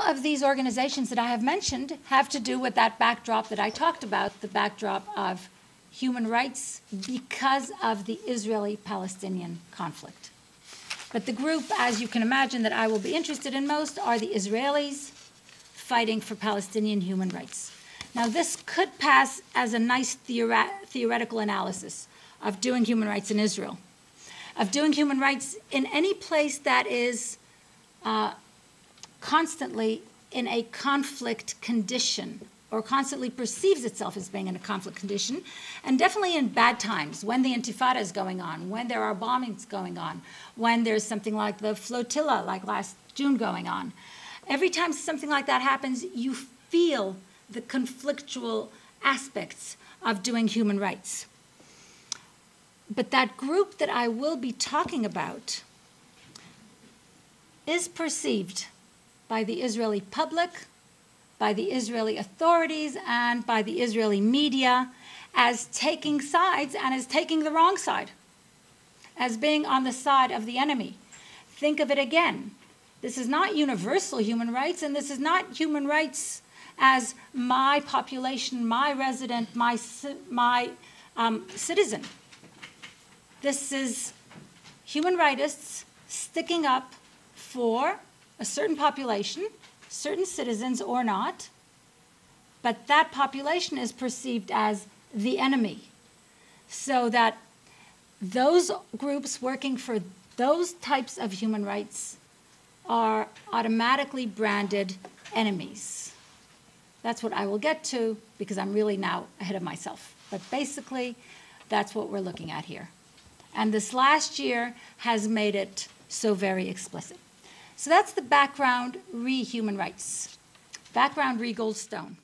of these organizations that I have mentioned have to do with that backdrop that I talked about, the backdrop of human rights because of the Israeli-Palestinian conflict. But the group, as you can imagine, that I will be interested in most are the Israelis fighting for Palestinian human rights. Now, this could pass as a nice theoretical analysis of doing human rights in Israel, of doing human rights in any place that is constantly in a conflict condition or constantly perceives itself as being in a conflict condition, and definitely in bad times, when the Intifada is going on, when there are bombings going on, when there's something like the flotilla, like last June, going on. Every time something like that happens, you feel the conflictual aspects of doing human rights. But that group that I will be talking about is perceived by the Israeli public, by the Israeli authorities, and by the Israeli media as taking sides and as taking the wrong side, as being on the side of the enemy. Think of it again. This is not universal human rights, and this is not human rights as my population, my resident, my citizen. This is human rightists sticking up for a certain population, certain citizens or not, but that population is perceived as the enemy. So that those groups working for those types of human rights are automatically branded enemies. That's what I will get to, because I'm really now ahead of myself. But basically, that's what we're looking at here. And this last year has made it so very explicit. So that's the background re-human rights. Background re-Goldstone.